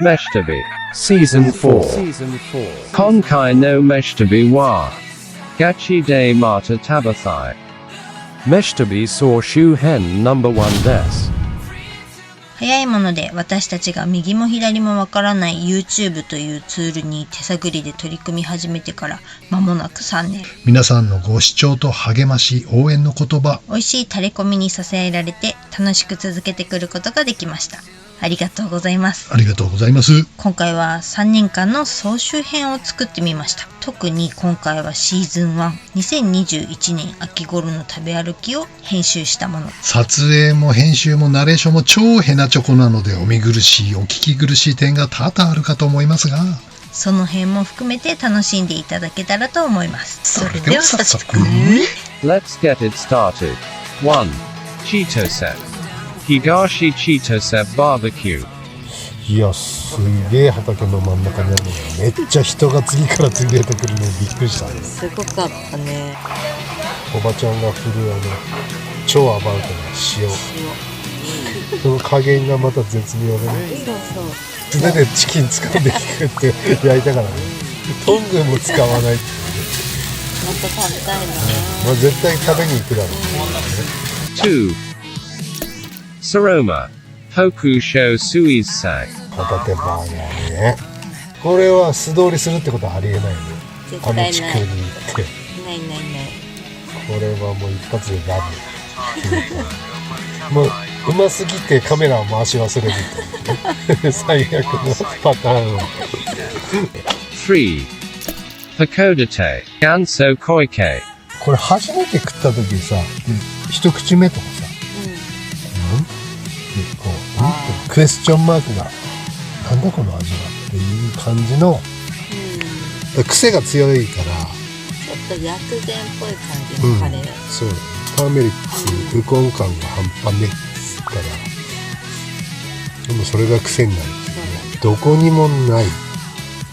Meshtabi Season 4. Konkai no Meshtabi wa Gachi de Mata Tabathai Meshtabi saw Shuhen number 1 des. 早いもので私たちが右も左もわからない YouTube というツールに手探りで取り組み始めてから間もなく3年。皆さんのご視聴と励まし、応援の言葉、美味しいタレコミに支えられて楽しく続けてくることができました。ありがとうございます。ありがとうございます。今回は3年間の総集編を作ってみました。特に今回はシーズン1、2021年秋頃の食べ歩きを編集したもの。撮影も編集もナレーションも超ヘナチョコなのでお見苦しい、お聞き苦しい点が多々あるかと思いますが、その辺も含めて楽しんでいただけたらと思います。それでは早速。Let's get it started. 1. Chitose Higashi Chitose Barbecue いや、すげえ畑の真ん中にあるのがめっちゃ人が次から次へと来るのにびっくりした。すごかったね。おばちゃんが振る超アバウトな塩、その加減がまた絶妙でね。素手でチキン掴んでって焼いたからね。トングも使わないっていうね。また食べたいな。まあ絶対食べに行くだろうね。 2. Saroma Hokusho Suizai ホタテバーガーね。これは素通りするってことはありえないね。絶対ない地区に行ってないないない。これはもう一発でラブもううますぎてカメラを回し忘れるという最悪のパターンを。 3. Hakodate Ganso Koike これ初めて食った時さ、一口目とかさ、こうクエスチョンマークがなんだこの味はっていう感じの、癖が強いから、ちょっと薬膳っぽい感じのカレー。そうターメリックウコン感が半端ねえから、でもそれが癖になるんですよね。どこにもない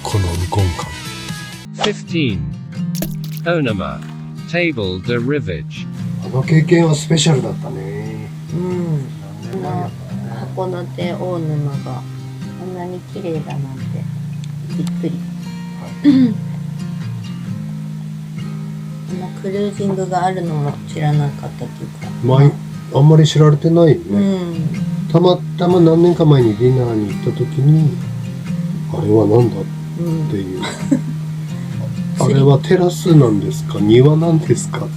このウコン感。 15. Onama Table de Rivage あの経験はスペシャルだったね。函館大沼がこんなに綺麗だなんてびっくり。こんなクルージングがあるのも知らなかったというか、あんまり知られてないよね。たまたま何年か前にディナーに行った時に、あれは何だっていう、あれはテラスなんですか、庭なんですか、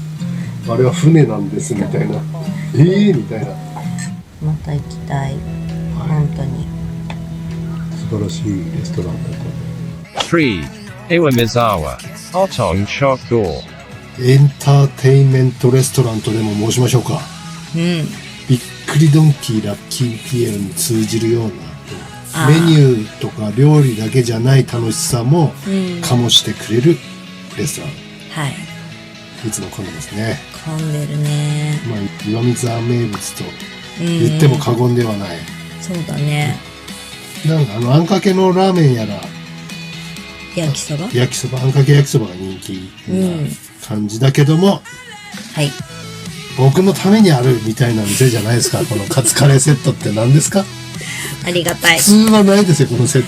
あれは船なんですみたいな、みたいな。また行きたい、本当に素晴らしいレストランだった。 3. Iwamizawa Otong Shokgo エンターテインメントレストランとでも申しましょうか。びっくりドンキーラッキーピエロに通じるようなメニューとか料理だけじゃない楽しさも醸してくれるレストラン、はい、いつも混んでますね。混んでるね。まあ岩見沢名物と言っても過言ではない。そうだね。なんかあんかけのラーメンやら焼きそば、あんかけ焼きそばが人気な感じだけども、はい、僕のためにあるみたいな店じゃないですか。このカツカレーセットって何ですか。ありがたい。普通はないですよこのセッ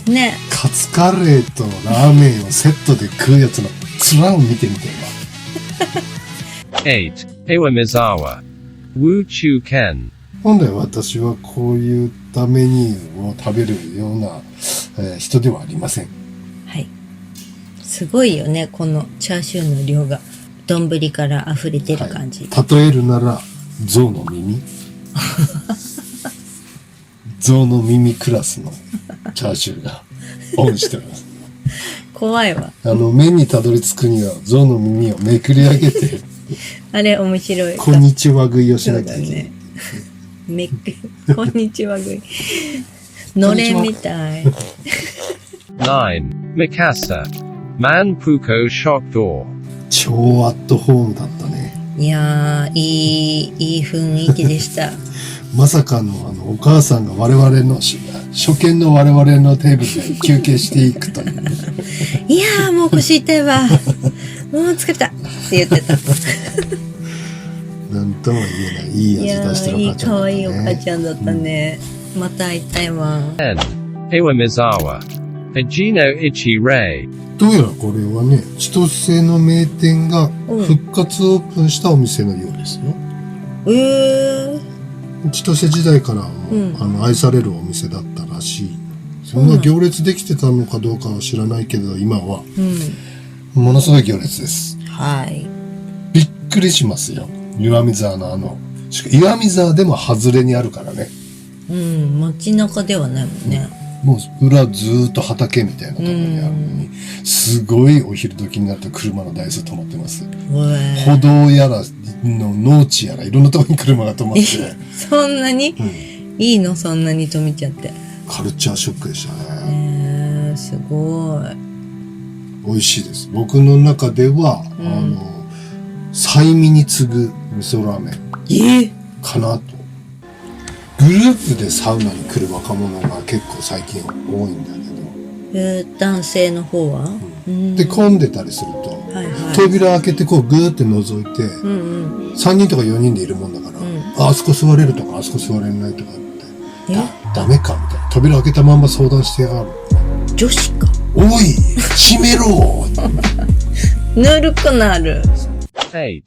トね。カツカレーとラーメンをセットで食うやつの面を見てみて8. Iwamizawa Wu Chu Ken 本来私はこういったメニューを食べるような、人ではありません。はい。すごいよね、このチャーシューの量が丼から溢れてる感じ。例えるなら象の耳象の耳クラスのチャーシューがオンしてます。怖いわ。麺にたどり着くには象の耳をめくり上げてあれ面白い。こんにちは食いをしなきゃいけない。こんにちは食い。のれんみたい。9. Mikasa Manpuko Shokdo 超アットホームだったね。いやー、いい雰囲気でした。まさかのお母さんが我々の初見の我々のテーブルで休憩していくという。いやー、もう腰痛いわ。もう疲れたって言ってた。なんとも言えないいい味出してるお母ちゃんだったね。いい可愛いお母ちゃんだったね。また会いたいわ。10. Iwamizawa. Ajino Ichi Rei. どうやらこれはね、千歳の名店が復活オープンしたお店のようですよ。千歳時代からも、愛されるお店だったらしい。そんな行列できてたのかどうかは知らないけど、今は、ものすごい行列です。はい。びっくりしますよ。岩見沢の岩見沢でも外れにあるからね。街中ではないもんね。もう裏ずーっと畑みたいなところにあるのに、すごいお昼時になると車の台数止まってます。歩道やらの農地やらいろんなところに車が止まって。そんなに、いいのそんなに止めちゃって。カルチャーショックでしたね。すごい。美味しいです。僕の中では、催眠に次ぐ味噌ラーメンかなと。グループでサウナに来る若者が結構最近多いんだけど。男性の方は、で、混んでたりすると、扉開けてこうグーって覗いて、3人とか4人でいるもんだから、あそこ座れるとか、あそこ座れないとかって、ダメかみたいな。扉開けたまんま相談してやがる。女子か。おい閉めろぬるくなる。8.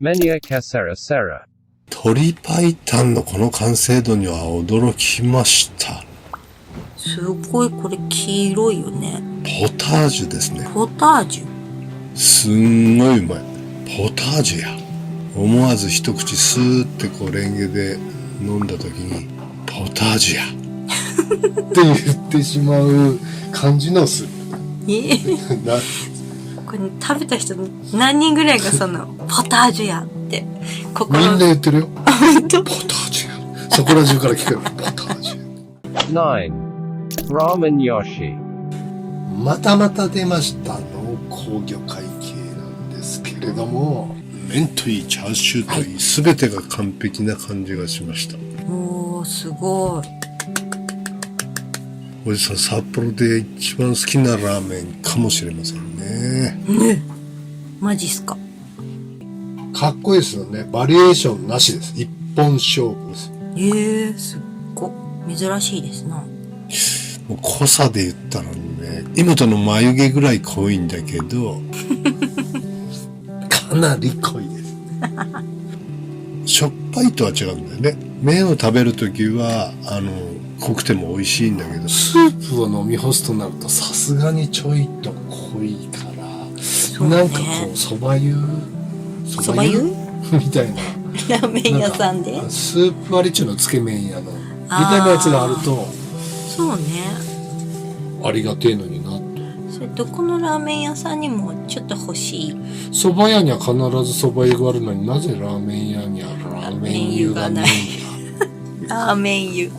Menia Casera Sera. 鶏白湯のこの完成度には驚きました。すごいこれ黄色いよね。ポタージュですね。ポタージュ。すんごいうまい。ポタージュや。思わず一口スーってこうレンゲで飲んだ時にポタージュやって言ってしまう感じのスープ。これ食べた人何人ぐらいがそのポタージュやってみんな言ってるよ。ポタージュや。そこら中から聞くよ。ポタージュ。9. Ramen Yoshi. またまた出ました濃厚魚介系なんですけれども、麺といいチャーシューといい全てが完璧な感じがしました。おー、すごい。おじさん札幌で一番好きなラーメンかもしれませんね。マジっすか。かっこいいですよね。バリエーションなしです。一本勝負です。すっご珍しいですな。もう濃さで言ったらね、妹の眉毛ぐらい濃いんだけどかなり濃いですしょっぱいとは違うんだよね。麺を食べるときは濃くても美味しいんだけど、スープを飲み干すとなるとさすがにちょいと濃いから、なんかこう蕎麦湯みたいなラーメン屋さんでスープ割り中のつけ麺屋のみたいなやつがあると、そうね、ありがてえのになって。それどこのラーメン屋さんにもちょっと欲しい。蕎麦屋には必ず蕎麦湯があるのになぜラーメン屋にはラーメン湯がないんだ。ラーメン湯っ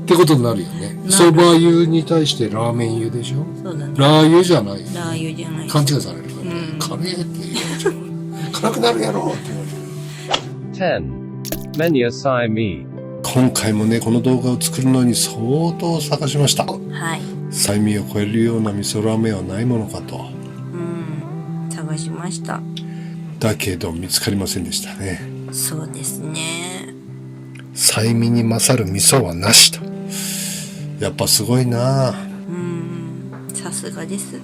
てことになるよね。蕎麦湯に対してラーメン湯でしょ。そうだね。ラー油じゃない。ラー油じゃない。勘違いされるから、ね。カレーって言うじゃん。辛くなるやろって言われる。10. Menia Saimi. 今回もね、この動画を作るのに相当探しました。はい。サイミを超えるような味噌ラーメンはないものかと。探しました。だけど見つかりませんでしたね。そうですね。サイミに勝る味噌はなしと。やっぱすごいな。さすがです。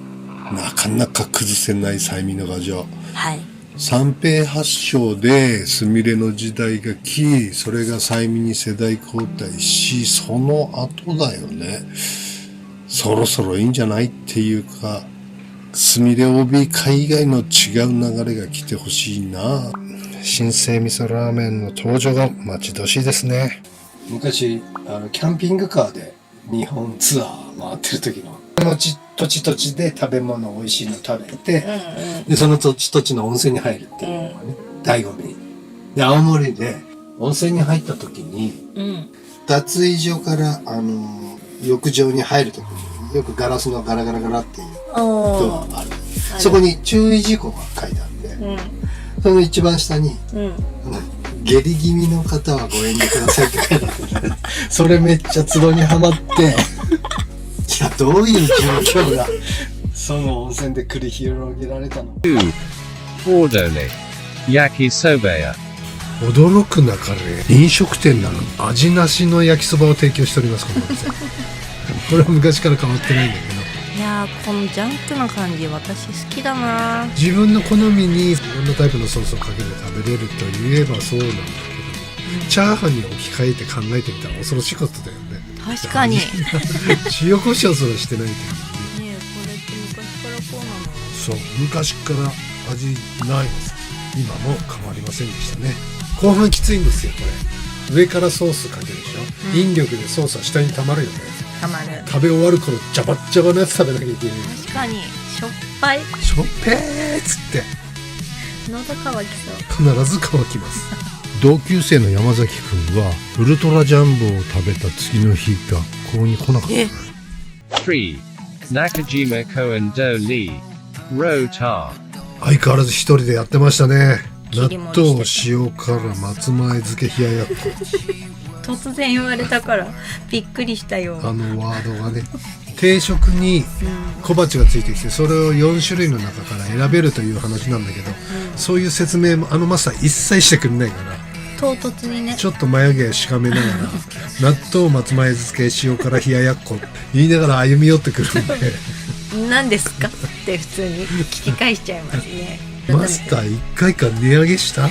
なかなか崩せないサイミの牙城。はい。三平発祥でスミレの時代が来、それがサイミに世代交代し、その後だよね。そろそろいいんじゃないっていうか、スミレ OB 会以外の違う流れが来てほしいな。新生味噌ラーメンの登場が待ち遠しいですね。昔キャンピングカーで日本ツアー回ってる時の土地で食べ物美味しいの食べて、でその土地の温泉に入るっていうのがね、醍醐味で、青森で温泉に入った時に、脱衣所から浴場に入る時によくガラスのガラガラガラっていうドアがある。そこに注意事項が書いてあって、その一番下に、下痢気味の方はご遠慮くださいって書いてあって、それめっちゃツボにはまって、いや、どういう状況がその温泉で繰り広げられたの。 2. Bordone. Yakisoba. 驚くなかれ飲食店なのに味なしの焼きそばを提供しております、この店。これは昔から変わってないんだけど、いやー、このジャンクな感じ私好きだな。自分の好みにいろんなタイプのソースをかけて食べれるといえばそうなんだけど、チャーハンに置き換えて考えてみたら恐ろしいことだよね。確かに。ね塩コショウすらしてないというね。え、これって昔からこうなの？そう、昔から味ないです。今も変わりませんでしたね。後半きついんですよ、これ。上からソースかけるでしょ、引力でソースは下に溜まるよね。たまる。食べ終わる頃ジャバッジャバなやつ食べなきゃいけない。確かにしょっぱい。しょっぺーっつって喉乾きそう。必ず乾きます。同級生の山崎くんはウルトラジャンボを食べた次の日がここに来なかった。え、 3. Nakajima Koen Do Lee. Ro Tar. 相変わらず一人でやってましたね。納切り盛りして豆塩辛松前漬け冷ややっこ、突然言われたからびっくりしたよ。あのワードがね。定食に小鉢がついてきて、それを4種類の中から選べるという話なんだけど、そういう説明もあのマスター一切してくれないから、唐突にね。ちょっと眉毛しかめながら納豆松前漬け塩辛冷ややっこ言いながら歩み寄ってくるんで何ですかって普通に聞き返しちゃいますね。マスター1回か値上げした？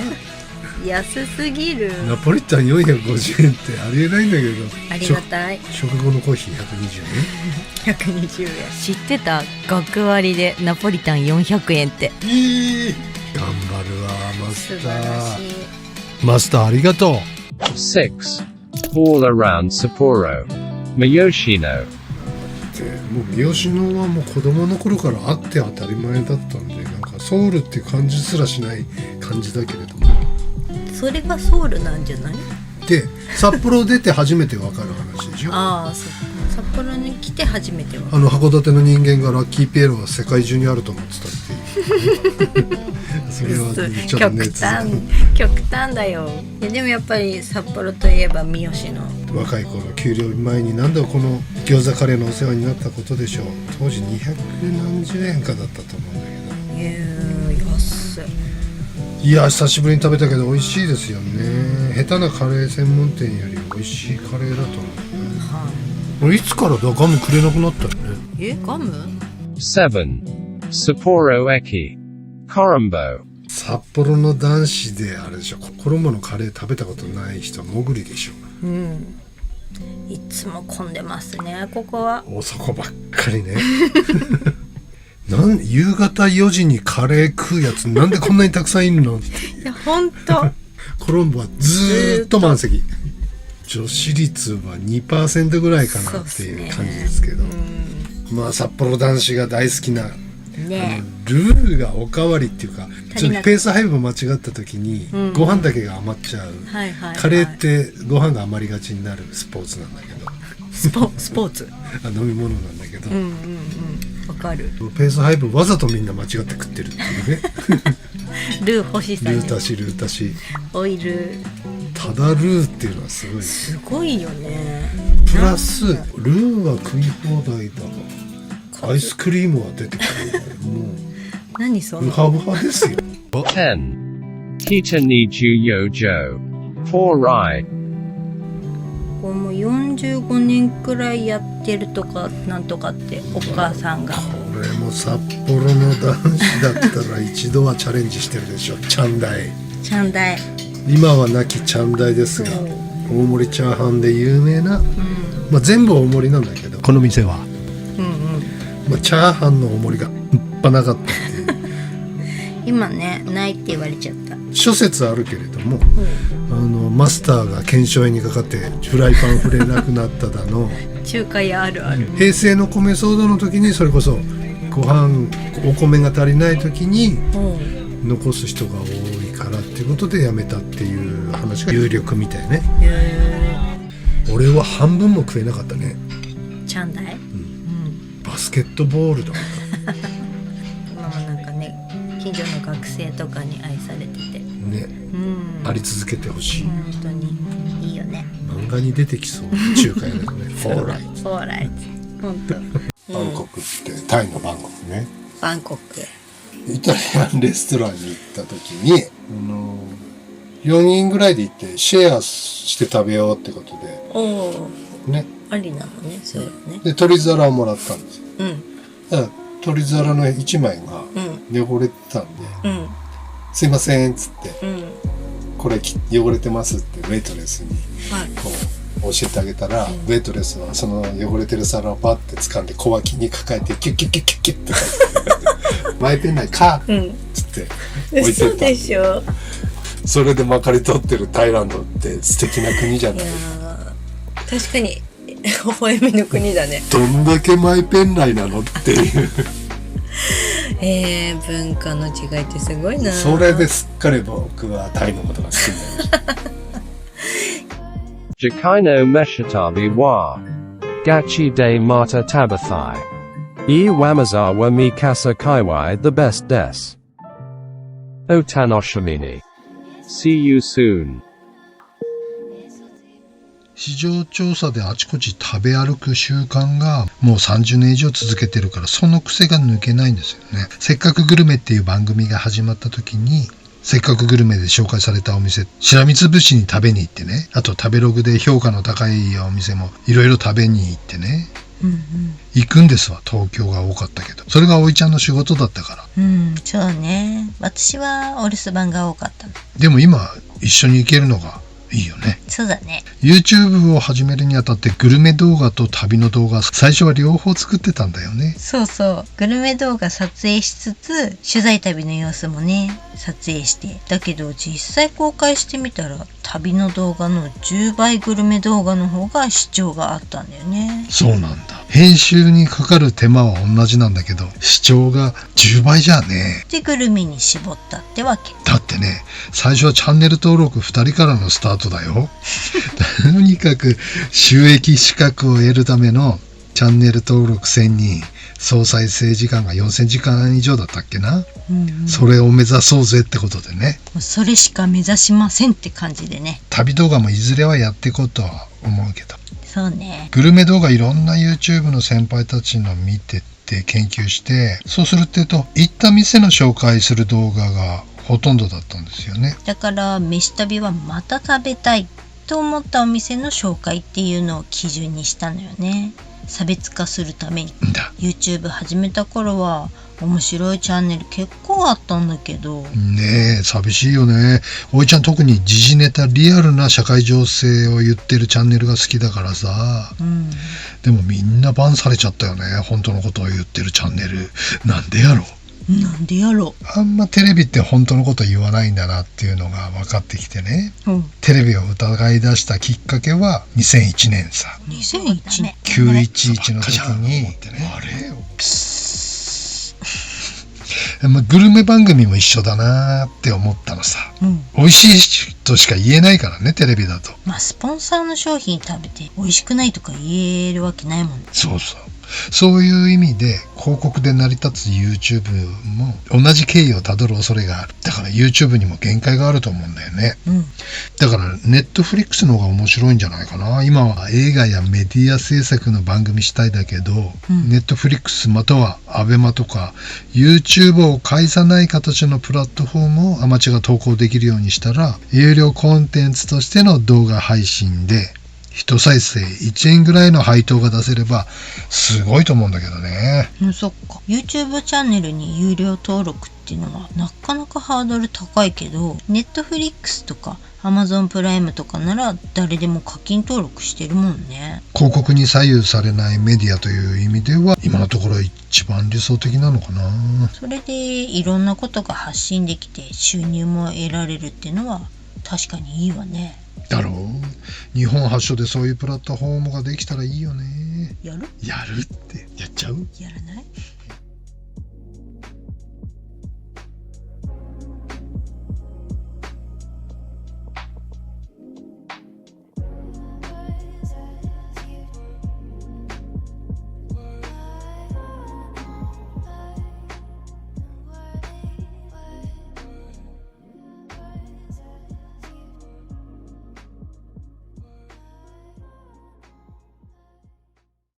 安すぎる。ナポリタン450円ってありえないんだけど。ありがたい。食後のコーヒー120円。120円。知ってた？学割でナポリタン400円って。頑張るわマスタ素晴らしい。ー。マスターありがとう。 6. All Around Sapporo. Miyoshino. もう三好野はもう子供の頃からあって当たり前だったんで、なんかソウルっていう感じすらしない感じだけれども。それがソウルなんじゃない？で札幌出て初めて分かる話でしょ。ああ、そう。札幌に来て初めては。函館の人間がラッキーピエロは世界中にあると思ってたっていうそれはちょっと熱極端だよ。いやでもやっぱり札幌といえば三好の。若い頃給料前になんでこの餃子カレーのお世話になったことでしょう。当時200何十円かだったと思うんだけど。安い。いや久しぶりに食べたけど美味しいですよね。下手なカレー専門店より美味しいカレーだと思う。俺いつからだガムくれなくなったよね。ガム？ 7. Sapporo Eki. Korombo. 札幌の男子であれでしょ、コロンボのカレー食べたことない人はもぐりでしょう。いつも混んでますね、ここは。おそこばっかりね夕方4時にカレー食うやつなんでこんなにたくさんいるのいやほんとコロンボはずーっと満席。女子率は 2% ぐらいかなっていう感じですけど、まあ札幌男子が大好きな、ね、ルーがおかわりっていうかちょっとペース配分間違った時にご飯だけが余っちゃう、カレーってご飯が余りがちになるスポーツなんだけどスポーツ飲み物なんだけど、わかる。ペース配分わざとみんな間違って食ってるっていうねルー欲しさにルー足しオイルただルーっていうのはすごいよね。プラスルーは食い放題だがアイスクリームは出てくるもう何そのウハウハですよ。 10. Kita Niju Yojo. 4 Rai. こうもう45年くらいやってるとかなんとかってお母さんが。これも札幌の男子だったら一度はチャレンジしてるでしょ。チャンダイ今は亡きチャンダイですが、大盛りチャーハンで有名な、まあ、全部大盛りなんだけどこの店は、まあ、チャーハンの大盛りが半端なかったっていう今ねないって言われちゃった。諸説あるけれども、マスターが腱鞘炎にかかってフライパン触れなくなっただの中華屋あるある。平成の米騒動の時にそれこそご飯お米が足りない時に残す人が多いからっていうことでやめたっていう話が有力みたいね。俺は半分も食えなかったね。チャンダイ、バスケットボールだ今もなんかね近所の学生とかに愛されててね、あり続けてほしい。本当にいいよね。漫画に出てきそう中華屋だよねフォーライト本当。バンコクってタイのバンコクね。バンコクイタリアンレストランに行った時に4人ぐらいで行ってシェアして食べようってことで、おー、ね。ありなのね、そういうのね。で、取り皿をもらったんですよ。うん、だから取り皿の1枚がうん、汚れてたんで、うん、すいませんっつって、うん。これ汚れてますってウェイトレスにはい。こう教えてあげたら、ウェイトレスはその汚れてる皿をパッて掴んで小脇に抱えてキュッキュッキュッキュッキュッって巻いてないかうん。っつって置いて嘘た。でしょ。それでまかり取ってるタイランドって素敵な国じゃない。いやー、確かに微笑みの国だね。どんだけマイペン内なのっていう文化の違いってすごいな。それですっかり僕はタイのことが好きになりました。Jakaino Meshitabi wa. Gachi de Mata Tabathai. E Wamazawa Mikasa Kaiwai the best des. Otanoshimini. See you soon. 市場調査であちこち食べ歩く習慣がもう30年以上続けてるからその癖が抜けないんですよね。せっかくグルメっていう番組が始まった時にせっかくグルメで紹介されたお店しらみつぶしに食べに行ってね、あと食べログで評価の高いお店もいろいろ食べに行ってね、行くんですわ。東京が多かったけどそれがおいちゃんの仕事だったから。うん、そうね。私はお留守番が多かったの。でも今一緒に行けるのがいいよね。そうだね。 YouTube を始めるにあたってグルメ動画と旅の動画最初は両方作ってたんだよね。そうそう。グルメ動画撮影しつつ、取材旅の様子もね、撮影して。だけど実際公開してみたら、旅の動画の10倍グルメ動画の方が視聴があったんだよね。そうなんだ。編集にかかる手間は同じなんだけど視聴が10倍じゃねで、グルメに絞ったってわけ。だってね、最初はチャンネル登録2人からのスタートだよ。とにかく収益資格を得るためのチャンネル登録1000人、総再生時間が4000時間以上だったっけな、それを目指そうぜってことでね。もうそれしか目指しませんって感じでね。旅動画もいずれはやっていこうとは思うけど、そうね。グルメ動画いろんな YouTube の先輩たちの見てって研究して、そうするってと行った店の紹介する動画がほとんどだったんですよね。だから飯旅はまた食べたいと思ったお店の紹介っていうのを基準にしたのよね。差別化するために。YouTube 始めた頃は面白いチャンネル結構あったんだけどねえ、寂しいよね。おいちゃん特に時事ネタリアルな社会情勢を言ってるチャンネルが好きだからさ、でもみんなバンされちゃったよね。本当のことを言ってるチャンネルなんでやろう。なんでやろあんまテレビって本当のこと言わないんだなっていうのが分かってきてね、う。テレビを疑い出したきっかけは2001年さ、 2001年911の時にあれよグルメ番組も一緒だなって思ったのさ、美味しいとしか言えないからね、テレビだと。まあスポンサーの商品食べて美味しくないとか言えるわけないもんね。そうそう。そういう意味で広告で成り立つ YouTube も同じ経緯をたどる恐れがある。だから YouTube にも限界があると思うんだよね。だから Netflix の方が面白いんじゃないかな。今は映画やメディア制作の番組主体だけど、Netflix または ABEMA とか YouTube を介さない形のプラットフォームをアマチュアが投稿できるようにしたら、有料コンテンツとしての動画配信で1再生1円ぐらいの配当が出せればすごいと思うんだけどね。そっか。 YouTube チャンネルに有料登録っていうのはなかなかハードル高いけど、 Netflix とか Amazon プライムとかなら誰でも課金登録してるもんね。広告に左右されないメディアという意味では今のところ一番理想的なのかな。それでいろんなことが発信できて収入も得られるっていうのは確かにいいわね。だろう。日本発祥でそういうプラットフォームができたらいいよね。やるってやっちゃう？やらない？